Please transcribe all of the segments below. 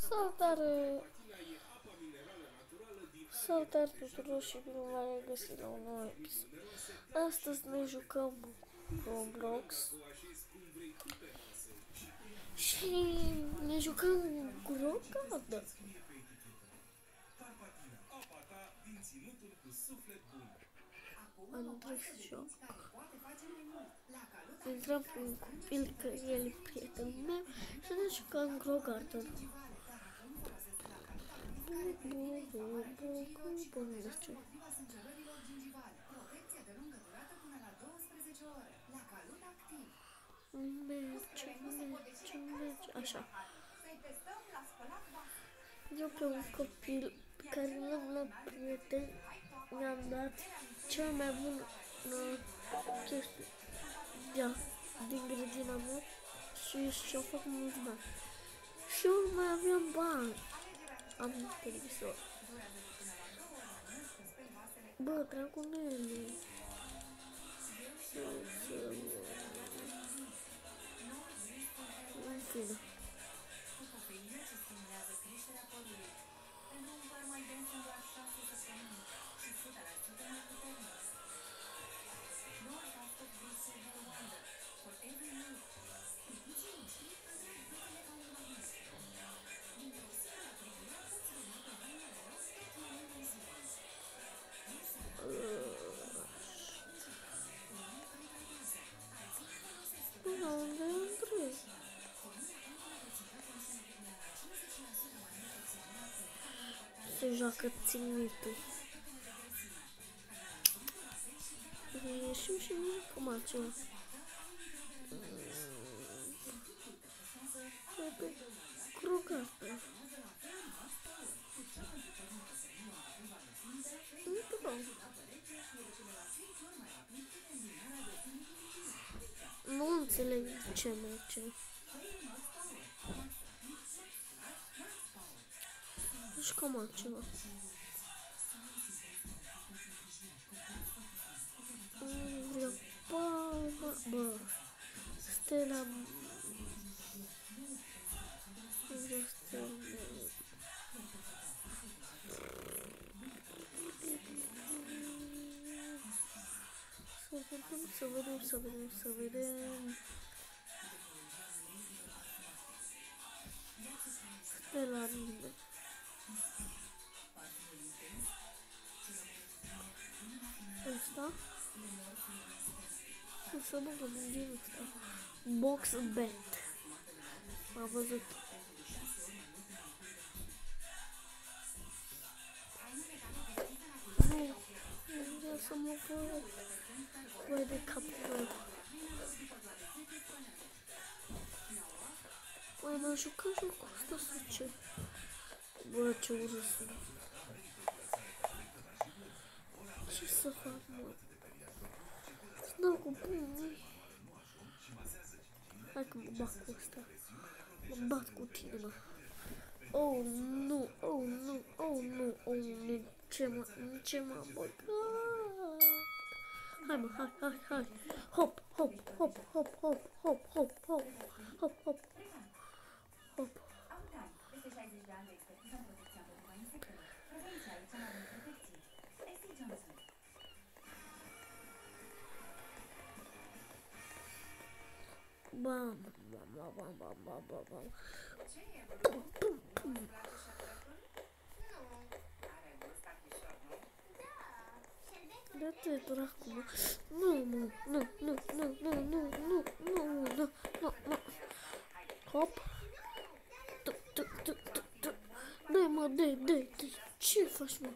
Salutare! Salutare tuturor și bine v-am regăsit la un nou episod. Astăzi ne jucăm Roblox și ne jucăm cu rocada. Andres joc. Intrăm cu un copil că el e prietenul meu și ne jucăm Grogarden. Merge, așa. Eu pe un copil care nu am la prieten mi-am dat cel mai bun chestie din grădina mea și-au făcut mulți bani. Și eu mai aveam bani. Am un televizor. Bă, dragonele. În fine. Se joacă ținitul. Ieșim și nu jucăm altceva. Crocartă. Nu înțeleg ce merge. Jucăm altceva. Vreau palma. Bă, Stella. Vreau Stella. Să vedem. Stella Rinde. Ăsta? O să băgăm din ăsta. Box bet. Am văzut. Nu vreau să mă văd. Voi de capul meu. Mai m-am jucat jocul ăsta sau ce? Bă, ce urât sunt. Ce să fac, mă? Să dau cu pumnii. Hai că mă bat cu ăsta. Mă bat cu tine, mă. Oh, nu, oh, nu, oh, nu, oh, nu. Ce m-am băgat? Hai, mă, hai. Hop. Bam. Dă-te dracu, mă. Nu. Hop. Dă-i, mă, dă-i. Ce faci, mă?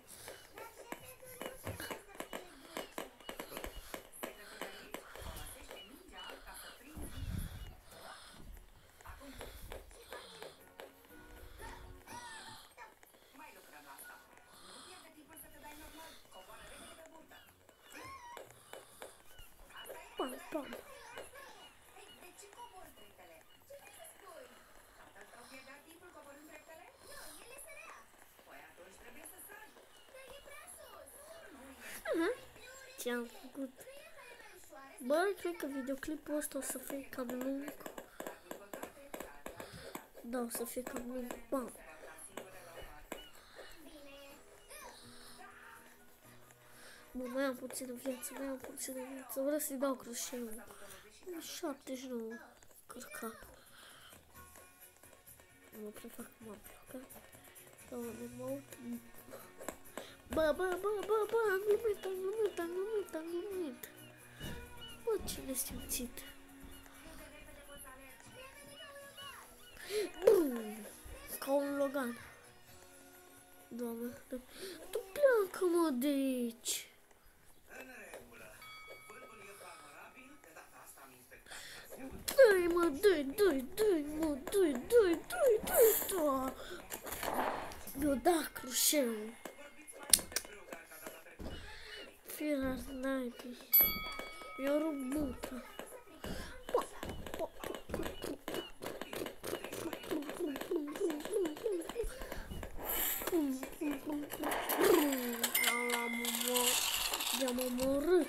Pam. Ce-am făcut? Bă, cred că videoclipul ăsta o să fie cam lung. Da, o să fie cam lung. Bam! Bă, mai am puțină viață, Vreau să-i dau croșeul. 79 cărcat. Mă prefac că m-am plecat. Mă uit. Bă, am glumit. Bă, ce nesimțit. Ca un Logan. Doamne, tu pleacă-mă de aici. Dă-i, mi-o da crușeul. Fiera sniper. Mi-o rup buta. I-am omorât.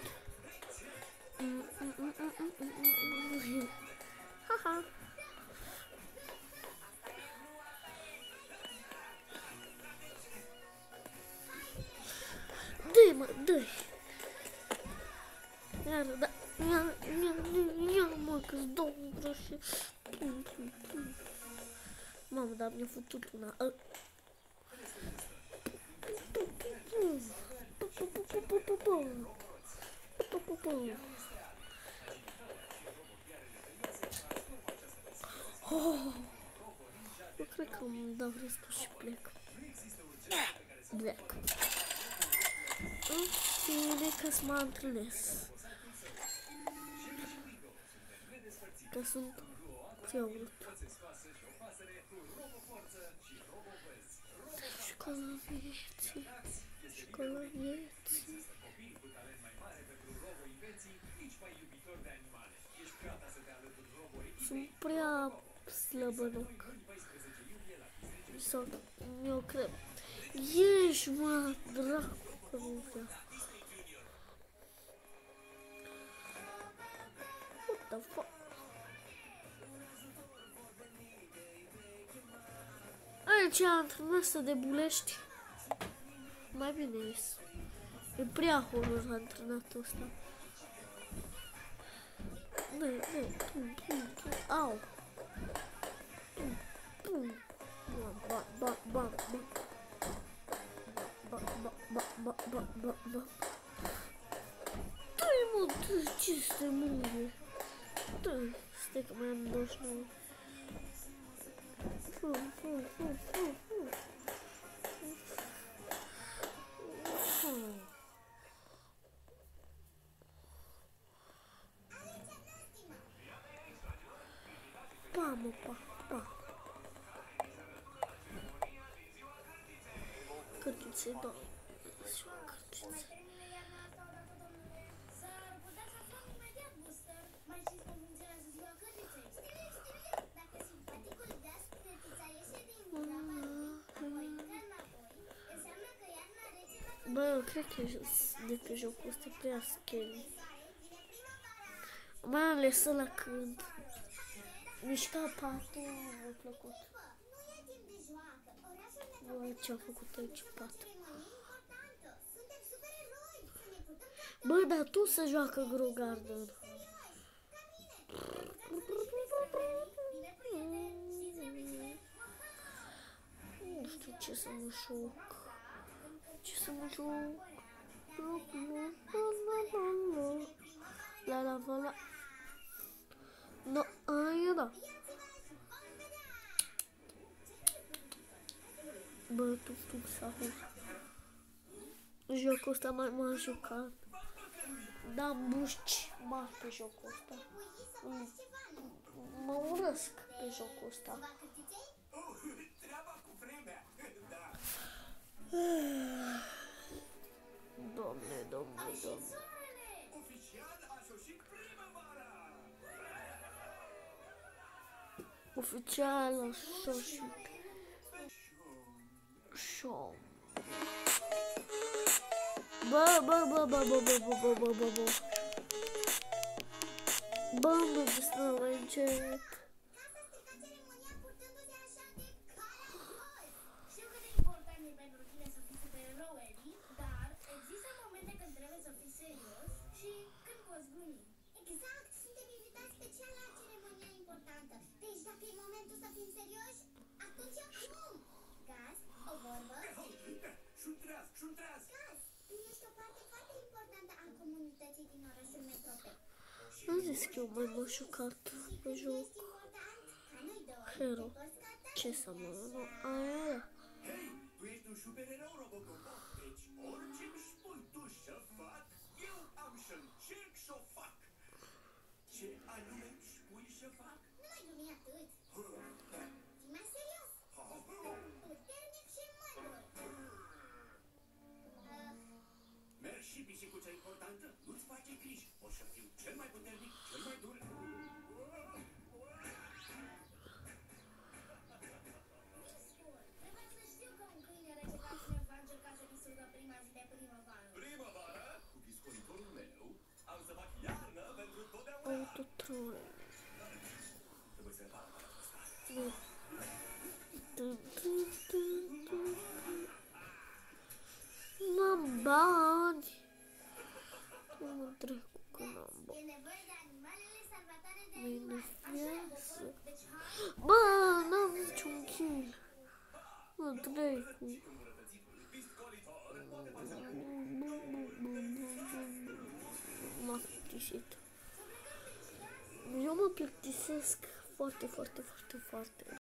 Haha. Dă-i, mă, dă-i. Iar, da. Ia, mă, că-s două groșe. Mamă, dar mi-a făcut una. Eu cred că îmi dau restul și plec. Plec. Bine că să mă antrenez. Că sunt fiorut. Școala vieții. Școala vieții. Sunt prea slăbănoc. Sau eu cred. Ești, mă, dracu, că nu vreau. What the fuck? Aici antrenat să debulești. Mai bine ies. E prea horror antrenatul ăsta. Au. Dă-i, mă, dă, ce este mâine? Dă, stai că mai am 29. Pa, mă, pa. Cărtuțe, da. Cărtuțe. Bă, eu cred că de pe jocul ăsta prea scary. Mai ales ăla când mișca patul, mi-a plăcut. Bă, ce-a făcut aici patul? Bă, dar tu să joacă Grow Garden. Nu știu ce să mă joc. La. No, aia da. Bă, tu sahur. Jocul ăsta mai m-am jucat. Da, mușci mari pe jocul ăsta. Mă urăsc pe jocul ăsta. Doamne. Oficial a sosit. Show. Bă. Bă, mă distrag mai încet. Am zis că eu mai m-am jucat pe joc Hero. Ce să mă, nu, aia. Hei, tu ești un supererou, Robocop. Deci orice îmi spui tu să fac, eu am să încerc să o fac. Ce anume îmi spui să fac? Nu mai glumi atât. Fii mai serios. Puternic și mândru. Mersi, pisicuța importantă. Nu-ți face griji. O să fiu cel mai puternic, cel mai dur. Trebuie să știu că un câine răcecat cineva încerca să distrugă prima zi de primăvară. Primăvara, cu piscolitorul meu, am să fac iarnă pentru totdeauna. Autotroll. Trebuie să repar aparatul ăsta. N-am bani. Nu mă dracu că n-am E bani. nevoie de animalele salvatoare de Mâine animale. Așa, viață. Robocop. Deci, hai. Bă, n-am niciun kill. Mă dracu. Îmbunătățitul piscolitor poate face M-a plictisit. Eu mă plictisesc foarte, foarte, foarte, foarte